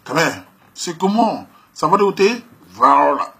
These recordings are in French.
Quand même, c'est comment? Ça va de côté? Voilà.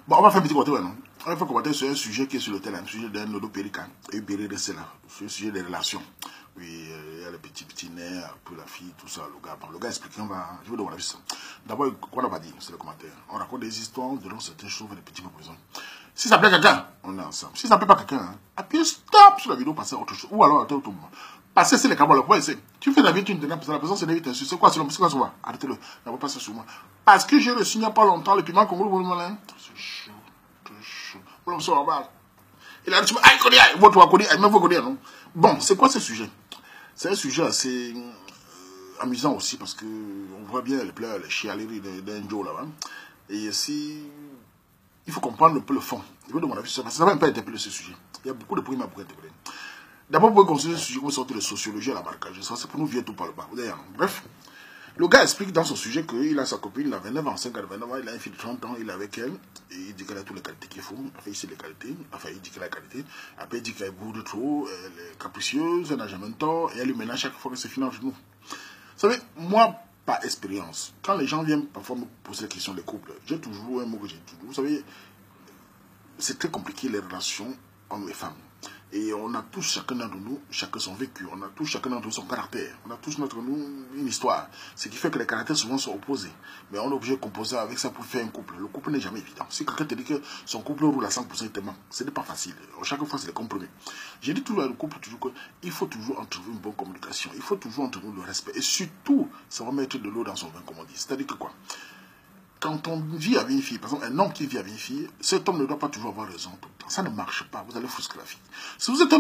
Bon, on va faire un petit côté, non? On va faire commenter sur un sujet qui est sur le terrain, un sujet d'un lodo pérican, et Béré de cela, sur le sujet des relations. Oui, il y a le petit nez, pour la fille, tout ça, le gars explique, je vais devoir ça. D'abord, quoi on va dire, c'est le commentaire. On raconte des histoires de certaines choses, des petits propositions. Si ça plaît quelqu'un, on est ensemble. Si ça plaît pas quelqu'un, appuyez stop sur la vidéo, passez à autre chose. Ou alors, attends, passer, c'est les câbles, le point, c'est. Tu fais la vie, tu ne te pas, la personne se l'évite, c'est quoi, c'est quoi, c'est quoi? Arrêtez-le, n'avez pas ça sur moi. Parce que j'ai reçu il n'y a pas longtemps le piment Congo, vous malin. C'est chaud, c'est chaud. Vous le en bas. Il a dit, aïe, connais, votre connais, même vous connaissez, non? Bon, c'est quoi ce sujet? C'est un sujet assez amusant aussi parce que on voit bien les pleurs, les chialeries d'un Joe là-bas. Et si. Il faut comprendre un peu le fond. Je vais demander parce que ça va même pas interpeller ce sujet. Il y a beaucoup de points pour interpeller. D'abord, pour considérer ce sujet comme une sorte de sociologie à la marquage. Ça, c'est pour nous vieux tout par le bas. Bref, le gars explique dans son sujet qu'il a sa copine, il a 29 ans, 29 ans, il a une fille de 30 ans, il est avec elle, et il dit qu'elle a toutes les qualités qu'il faut. Enfin, il sait les qualités, enfin, il dit qu'elle a la qualité. Après, il dit qu'elle est bourre de trop, elle est capricieuse, elle n'a jamais de tort, et elle lui ménage chaque fois que c'est fini entre nous. Vous savez, moi, par expérience, quand les gens viennent parfois me poser la question des couples, j'ai toujours un mot que j'ai toujours. Vous savez, c'est très compliqué les relations hommes et femmes. Et on a tous, chacun d'entre nous, chacun son vécu, on a tous, chacun d'entre nous, son caractère, on a tous une histoire. Ce qui fait que les caractères souvent sont opposés. Mais on est obligé de composer avec ça pour faire un couple. Le couple n'est jamais évident. Si quelqu'un te dit que son couple roule à 100%, il te ment. Ce n'est pas facile. Chaque fois, c'est le compromis. J'ai dit toujours à le couple, toujours qu'il faut toujours entretenir une bonne communication. Il faut toujours entretenir le respect. Et surtout, ça va mettre de l'eau dans son vin, comme on dit. C'est-à-dire que quoi? Quand on vit avec une fille, par exemple, un homme qui vit avec une fille, cet homme ne doit pas toujours avoir raison tout le temps. Ça ne marche pas. Vous allez frustrer la fille. Si vous êtes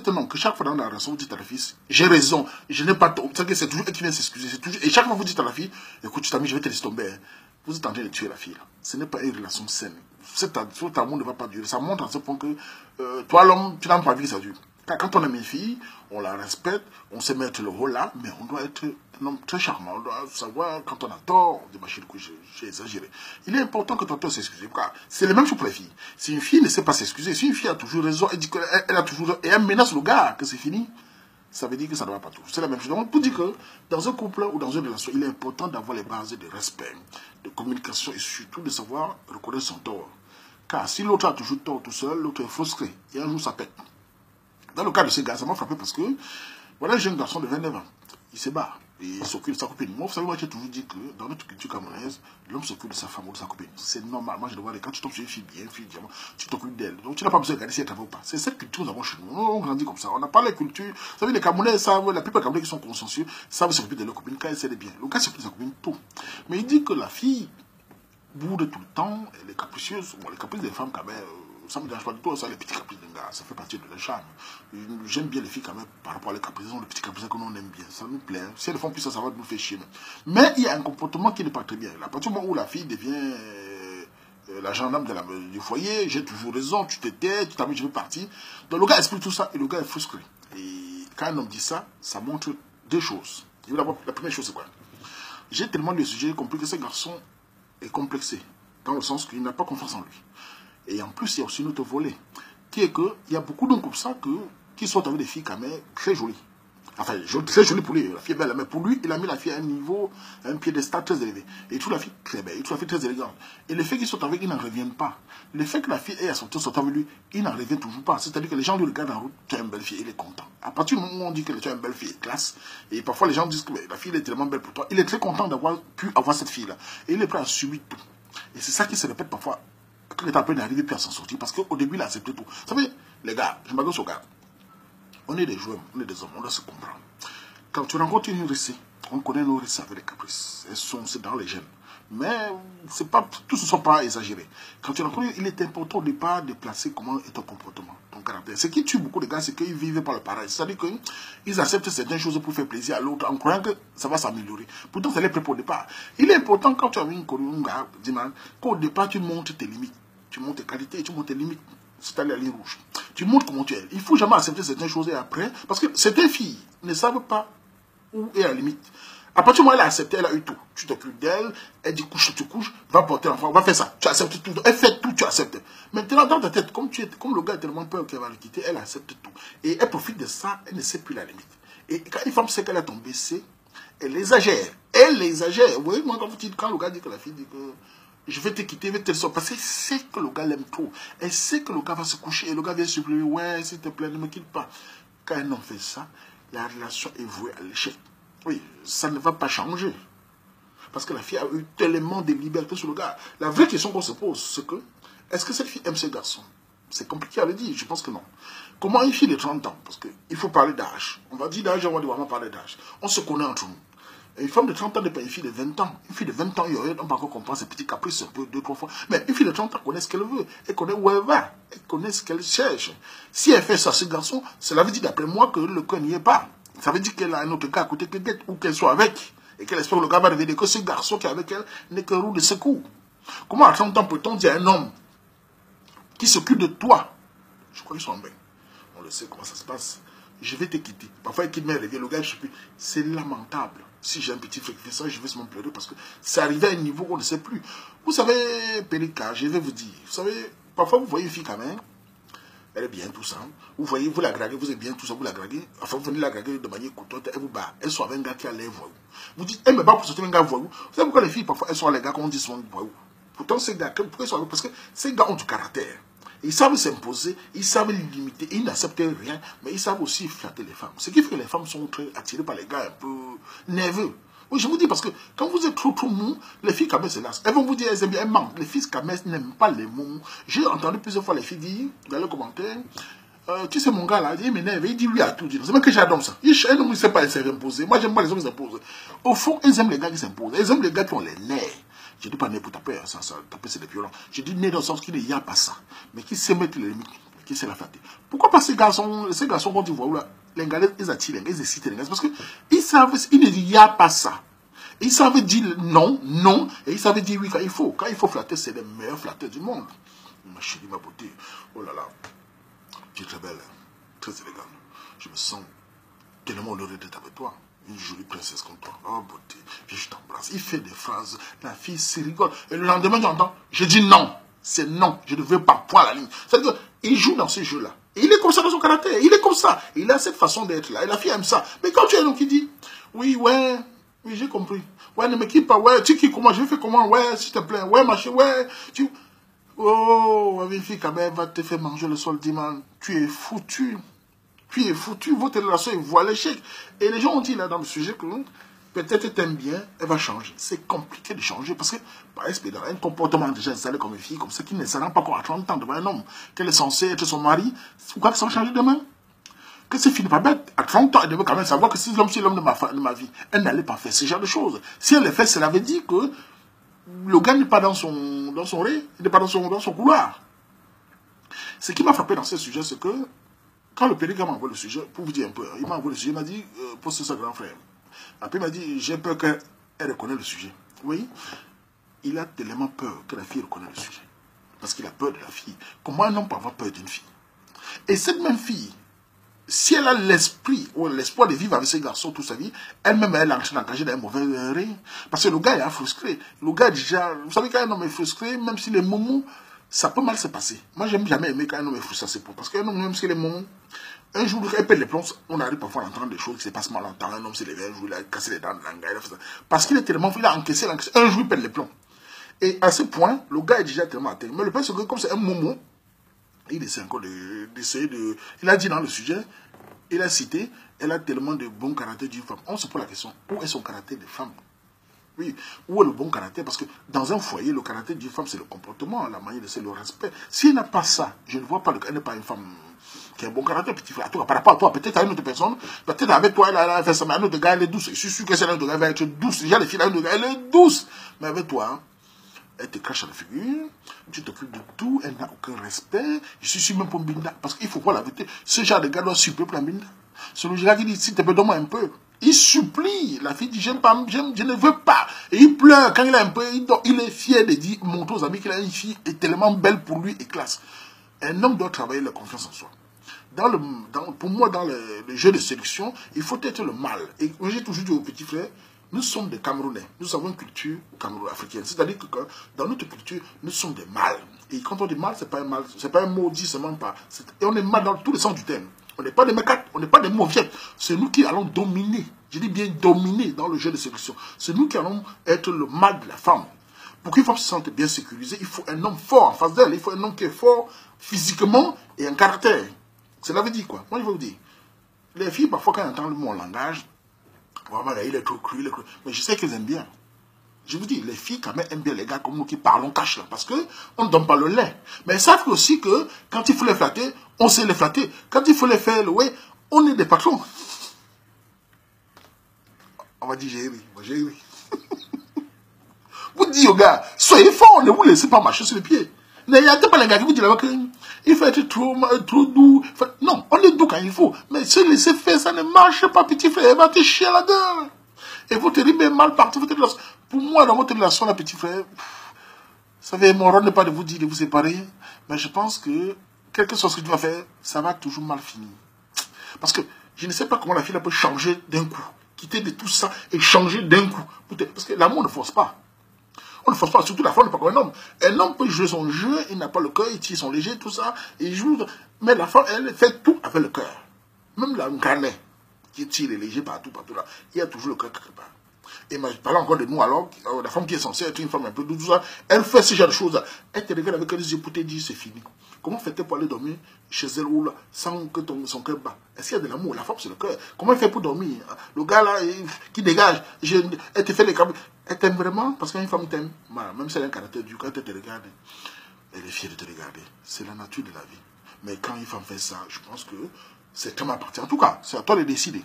un homme que chaque fois dans la relation, vous dites à la fille, j'ai raison, je n'ai pas tort. C'est toujours elle qui vient s'excuser. Et chaque fois vous dites à la fille, écoute, tu t'as mis, je vais te laisser tomber. Vous êtes en train de tuer la fille. Là. Ce n'est pas une relation saine. Cet amour ne va pas durer. Ça montre à ce point que toi, l'homme, tu n'as pas envie que ça dure. Quand on aime une fille, on la respecte, on sait mettre le rôle là, mais on doit être un homme très charmant. On doit savoir quand on a tort, on dit, bah, j'ai exagéré. Il est important que ton tort s'excuse. C'est la même chose pour les filles. Si une fille ne sait pas s'excuser, si une fille a toujours raison, elle dit qu'elle a toujours raison, et elle menace le gars que c'est fini, ça veut dire que ça ne va pas tout. C'est la même chose. Donc, pour dire que dans un couple ou dans une relation, il est important d'avoir les bases de respect, de communication et surtout de savoir reconnaître son tort. Car si l'autre a toujours tort tout seul, l'autre est frustré. Et un jour, ça pète. Dans le cas de ce gars, ça m'a frappé parce que, voilà un jeune garçon de 29 ans, il se bat, et il s'occupe de sa copine. Moi, vous savez, moi, j'ai toujours dit que dans notre culture camerounaise, l'homme s'occupe de sa femme ou de sa copine. C'est normal. Moi, je le vois, quand tu tombes sur une fille bien, une fille diamant, tu t'occupes d'elle. Donc, tu n'as pas besoin de regarder si elle travaille ou pas. C'est cette culture que nous avons chez nous. On grandit comme ça. On n'a pas la culture. Vous savez, les Camerounais savent, la plupart des Camerounais qui sont consensueux, savent s'occuper de leur copine quand elle sait bien. Le gars s'occupe de sa copine tout. Mais il dit que la fille boude tout le temps, elle est capricieuse. Bon, les caprices des femmes, quand même, ça ne me dérange pas du tout, ça, les petits caprices d'un gars, ça fait partie de leur charme. J'aime bien les filles quand même par rapport à les caprices, les petits caprices que l'on aime bien, ça nous plaît. Si elles font plus ça va nous faire chier. Mais il y a un comportement qui n'est pas très bien. À partir du moment où la fille devient la gendarme du foyer, j'ai toujours raison, tu t'étais, tu t'as mis, je vais partir. Donc le gars explique tout ça et le gars est frustré. Et quand un homme dit ça, ça montre deux choses. La première chose, c'est quoi? J'ai tellement de sujets compris que ce garçon est complexé, dans le sens qu'il n'a pas confiance en lui. Et en plus, il y a aussi une autre volet, qui est qu'il y a beaucoup d'hommes comme ça qui sont avec des filles quand même très jolies. Enfin, très jolie pour lui, la fille est belle, mais pour lui, il a mis la fille à un niveau, à un piédestal très élevé. Et il trouve la fille très belle, il trouve la fille très élégante. Et le fait qu'ils soient avec, ils n'en reviennent pas. Le fait que la fille ait à sortir avec lui, il n'en revient toujours pas. C'est-à-dire que les gens lui regardent en route, tu as une belle fille, il est content. À partir du moment où on dit que tu as une belle fille, classe, et parfois les gens disent que la fille est tellement belle pour toi, il est très content d'avoir pu avoir cette fille-là. Et il est prêt à subir tout. Et c'est ça qui se répète parfois. Quand il est en train d'arriver puis à s'en sortir, parce qu'au début, il a accepté tout. Vous savez, les gars, je m'adresse aux gars. On est des joueurs, on est des hommes, on doit se comprendre. Quand tu rencontres une récit, on connaît nos récits avec les caprices. C'est dans les gènes. Mais tous ne sont pas exagérés. Quand tu rencontres, il est important au départ de placer comment est ton comportement, ton caractère. Ce qui tue beaucoup de gars, c'est qu'ils vivent par le pareil. C'est-à-dire qu'ils acceptent certaines choses pour faire plaisir à l'autre en croyant que ça va s'améliorer. Pourtant, ça les prépare au départ. Il est important quand tu as vu un gars, qu'au départ, tu montres tes limites. Tu montres tes qualités et tu montres tes limites. C'est-à-dire la ligne rouge. Tu montres comment tu es. Il ne faut jamais accepter certaines choses et après, parce que certaines filles ne savent pas où est la limite. À partir du moment où elle a accepté, elle a eu tout. Tu t'occupes d'elle, elle dit couche, tu couches, va porter l'enfant, va faire ça. Tu acceptes tout. Elle fait tout, tu acceptes. Maintenant, dans ta tête, comme le gars a tellement peur qu'elle va le quitter, elle accepte tout. Et elle profite de ça, elle ne sait plus la limite. Et quand une femme sait qu'elle a tombé, elle exagère. Elle exagère. Vous voyez, moi, quand le gars dit que la fille dit que je vais te quitter, je vais te sortir, parce qu'elle sait que le gars l'aime trop. Elle sait que le gars va se coucher et le gars vient supplier, ouais, s'il te plaît, ne me quitte pas. Quand un homme fait ça, la relation est vouée à l'échec. Oui, ça ne va pas changer. Parce que la fille a eu tellement de liberté sur le gars. La vraie question qu'on se pose, c'est que, est-ce que cette fille aime ce garçon? C'est compliqué à le dire, je pense que non. Comment une fille de 30 ans? Parce qu'il faut parler d'âge. On va dire d'âge, on va vraiment parler d'âge. On se connaît entre nous. Et une femme de 30 ans n'est pas une fille de 20 ans. Une fille de 20 ans, on peut encore comprendre ses petits caprices un peu, 2-3 fois. Mais une fille de 30 ans connaît ce qu'elle veut. Elle connaît où elle va. Elle connaît ce qu'elle cherche. Si elle fait ça à ce garçon, cela veut dire d'après moi que le cœur n'y est pas. Ça veut dire qu'elle a un autre gars à côté qu'elle ou qu'elle soit avec. Et qu'elle espère que le gars va révéler que ce garçon qui est avec elle n'est que roue de secours. Comment à 30 ans peut-on dire à un homme qui s'occupe de toi? Je crois qu'ils sont en bain. On le sait comment ça se passe. Je vais te quitter. Parfois, il quitte mes rêves. Le gars, je sais plus. C'est lamentable. Si j'ai un petit frère qui fait ça, je vais me pleurer parce que c'est arrivé à un niveau qu'on ne sait plus. Vous savez, Pélika, je vais vous dire. Vous savez, parfois, vous voyez une fille quand même. Elle est bien, tout ça. Vous voyez, vous la draguez, vous êtes bien, tout ça, vous la draguez. Enfin, vous venez la draguer de manière coûteuse, elle vous bat. Elle soit avec un gars qui a l'air voyou. Vous dites, elle me bat pour sortir un gars voyou. Vous savez pourquoi les filles, parfois, elles sont les gars qu'on dit sont voyous? Pourtant, ces gars, pourquoi ils sont avec? Parce que ces gars ont du caractère. Ils savent s'imposer, ils savent limiter, ils n'acceptent rien, mais ils savent aussi flatter les femmes. Ce qui fait que les femmes sont très attirées par les gars un peu nerveux. Oui, je vous dis, parce que quand vous êtes trop mou, les filles quand même se lassent. Elles vont vous dire, elles aiment bien, elles mentent. Les filles quand même n'aiment pas les mots. J'ai entendu plusieurs fois les filles dire, dans les commentaires, tu sais mon gars là, il m'énerve, il dit oui à tout. C'est même que j'adore ça. Un homme ne sait pas s'imposer. Moi j'aime pas les hommes qui s'imposent. Au fond, ils aiment les gars qui s'imposent. Ils aiment les gars qui ont les nerfs. Je ne dis pas né pour taper, ça taper c'est des violents. Je dis né dans le sens qu'il n'y a pas ça. Mais qui sait mettre les limites, qui sait la flatter. Pourquoi pas ces garçons quand tu vois là, les gars, ils attirent les gars, ils excitent les gars. Parce qu'ils savent, il n'y a pas ça. Ils savent dire non, non, et ils savent dire oui quand il faut. Quand il faut flatter, c'est les meilleurs flatteurs du monde. Ma chérie, ma beauté, oh là là, tu es très belle, très élégante. Je me sens tellement honoré d'être avec toi. Une jolie princesse comme toi. Oh beauté, puis je t'embrasse. Il fait des phrases, la fille se rigole. Et le lendemain, j'entends, je dis non. C'est non, je ne veux pas, point à la ligne. C'est-à-dire qu'il joue dans ce jeu-là. Et il est comme ça dans son caractère, il est comme ça. Il a cette façon d'être là. Et la fille aime ça. Mais quand tu es un homme qui dit, oui, ouais, oui, j'ai compris. Ouais, ne me quitte pas, ouais, tu quittes comment, je fais comment, ouais, s'il te plaît, ouais, machin, ouais, tu... Oh, une fille quand même va te faire manger le sol dimanche. Tu es foutu. Tu es foutu, votre relation, elle voit l'échec. Et les gens ont dit là dans le sujet que peut-être elle t'aime bien, elle va changer. C'est compliqué de changer parce que, par exemple, dans un comportement déjà installé comme une fille, comme ça, qui ne s'en rend pas encore à 30 ans devant un homme, qu'elle est censée être son mari, pourquoi ça va changer demain? Que cette fille n'est pas bête. À 30 ans, elle devait quand même savoir que si l'homme, c'est l'homme de ma vie, elle n'allait pas faire ce genre de choses. Si elle le fait, cela veut dire que le gars n'est pas dans son ré, il n'est pas dans son couloir. Ce qui m'a frappé dans ce sujet, c'est que quand le pédigré m'a envoyé le sujet, pour vous dire un peu, il m'a envoyé le sujet, il m'a dit, pose ça grand frère. Après, il m'a dit, j'ai peur qu'elle reconnaisse le sujet. Oui, il a tellement peur que la fille reconnaisse le sujet. Parce qu'il a peur de la fille. Comment un homme peut avoir peur d'une fille? Et cette même fille, si elle a l'esprit ou l'espoir de vivre avec ce garçon toute sa vie, elle-même, elle est engagée dans un mauvais rêve. Parce que le gars est frustré. Le gars, déjà, vous savez, quand un homme est frustré, même si les moments, ça peut mal se passer. Moi, j'aime jamais aimer quand un homme est frustré, c'est pour. Parce qu'un homme, même si les moments, un jour, il pète les plombs, on arrive parfois à entendre des choses qui se passent mal en temps. Un homme s'est levé un jour, il a cassé les dents de l'anga, parce qu'il est tellement, il a encaissé, un jour, il pète les plombs. Et à ce point, le gars est déjà tellement atteint. Mais le pire, c'est que comme c'est un moment, il essaie encore d'essayer de... Il a dit dans le sujet, il a cité, elle a tellement de bon caractère d'une femme. On se pose la question, où est son caractère de femme? Oui, où est le bon caractère? Parce que dans un foyer, le caractère d'une femme, c'est le comportement, la manière de faire, le respect. Si elle n'a pas ça, je ne vois pas qu'elle n'est pas une femme qui a un bon caractère, petit frère. Par rapport à toi, peut-être à une autre personne, peut-être avec toi, elle a fait ça, mais un autre gars, elle est douce. Je suis sûr que c'est un autre gars, elle va être douce. Déjà, les filles, un autre gars, elle est douce. Mais avec toi, hein, elle te crache à la figure, tu t'occupes de tout, elle n'a aucun respect. Je suis sûr même pour Mbinda, parce qu'il faut voir la vérité. Ce genre de gars doit supplier pour Mbinda. C'est le gars qui dit, s'il te plaît, donne-moi un peu. Il supplie. La fille dit, j'aime pas, je ne veux pas. Et il pleure. Quand il a un peu, il est fier de dire, montrer aux amis qu'il a une fille est tellement belle pour lui et classe. Un homme doit travailler la confiance en soi. Pour moi, dans le jeu de séduction, il faut être le mâle. Et j'ai toujours dit aux petits frères, nous sommes des Camerounais. Nous avons une culture africaine. C'est-à-dire que dans notre culture, nous sommes des mâles. Et quand on dit mâle, ce n'est pas un mot dit seulement pas. Et on est mâle dans tous les sens du terme. On n'est pas des mécates, on n'est pas des mauviettes. C'est nous qui allons dominer Je dis bien dominer dans le jeu de séduction. C'est nous qui allons être le mal de la femme. Pour qu'une femme se sente bien sécurisée, il faut un homme fort en face d'elle. Il faut un homme qui est fort physiquement et en caractère. Cela veut dire quoi? Moi, je vais vous dire. Les filles, parfois, quand elles entendent mon langage, vraiment, il est trop cru, il est cru. Mais je sais qu'elles aiment bien. Je vous dis, les filles, quand même, aiment bien les gars comme nous qui parlons cash là. Parce qu'on ne donne pas le lait. Mais elles savent aussi que quand il faut les flatter, on sait les flatter. Quand il faut les faire louer, on est des patrons. On va dire, j'ai ri. Moi, j'ai ri. Vous dites aux gars, soyez forts, ne vous laissez pas marcher sur les pieds. Il n'y a pas les gars qui vous disent qu'il faut être trop doux. Non, on est doux quand il faut. Mais se laisser faire, ça ne marche pas, petit frère. Il va te chier à la gueule. Et votre rime est mal parti. Pour moi, dans votre relation, là, petit frère, vous savez, mon rôle n'est pas de vous dire de vous séparer. Mais je pense que, quel que soit ce que tu vas faire, ça va toujours mal finir. Parce que je ne sais pas comment la fille peut changer d'un coup. Quitter de tout ça et changer d'un coup. Parce que l'amour ne force pas. On ne force pas, surtout la femme n'est pas comme un homme. Un homme peut jouer son jeu, il n'a pas le cœur, il tire son léger, tout ça, il joue. Mais la femme, elle fait tout avec le cœur. Même la carnet, qui tire les légers partout là, il y a toujours le cœur quelque part. Et je parle encore de nous alors, la femme qui est censée être une femme un peu douce, elle fait ce genre de choses. Elle te regarde avec les yeux pour te dire c'est fini. Comment fait-elle pour aller dormir chez elle ou là, sans que son cœur bat? Est-ce qu'il y a de l'amour? La femme c'est le cœur. Comment elle fait pour dormir? Le gars là, qui dégage, elle te fait les câbles. Elle t'aime vraiment parce qu'une femme t'aime. Même si elle a un caractère dur, quand elle te regarde, elle est fière de te regarder. C'est la nature de la vie. Mais quand une femme fait ça, je pense que c'est tellement appartient. En tout cas, c'est à toi de décider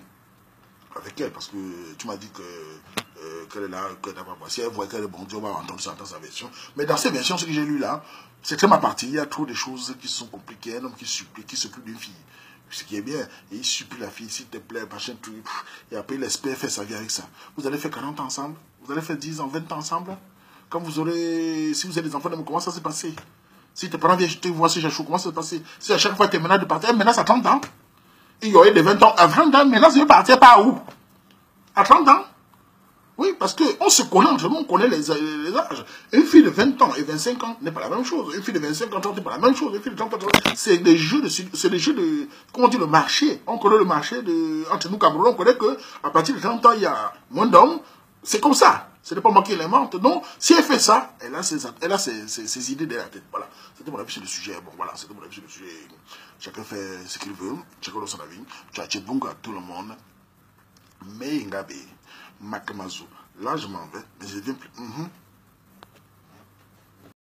avec elle, parce que tu m'as dit qu'elle est là, qu'elle n'a pas. Si elle voit qu'elle est bon Dieu, on va entendre ça dans sa version. Mais dans ces versions, ce que j'ai lu là, c'est très ma partie. Il y a trop de choses qui sont compliquées. Un homme qui supplie, qui s'occupe d'une fille. Ce qui est bien, et il supplie la fille, s'il te plaît, machin, tout. Et après, il espère faire sa vie avec ça. Vous allez faire 40 ans ensemble, vous allez faire 10 ans, 20 ans ensemble. Quand vous aurez, si vous avez des enfants, comment ça s'est passé? Si tes parents viennent te voir si j'ai chaud, comment ça s'est passé? Si à chaque fois tu es menacé de partir, elle menace à 30 ans. Il y aurait des 20 ans. À 20 ans, menace de partir par où? À 30 ans? Oui, parce qu'on se connaît entre nous, on connaît les âges. Une fille de 20 ans et 25 ans n'est pas la même chose. Une fille de 25 ans n'est pas la même chose. Une fille de 30 ans, c'est des jeux de, comment dire, le marché. On connaît le marché entre nous, Cameroun, on connaît qu'à partir de 30 ans, il y a moins d'hommes. C'est comme ça. Ce n'est pas moi qui l'invente. Donc, si elle fait ça, elle a ses idées derrière la tête. Voilà. C'était mon avis sur le sujet. Bon, voilà, c'était mon avis sur le sujet. Chacun fait ce qu'il veut. Chacun a son avis. Tu as bon à tout le monde. Mais Ngabe, Makamazo, là je m'en vais, mais je ne viens plus.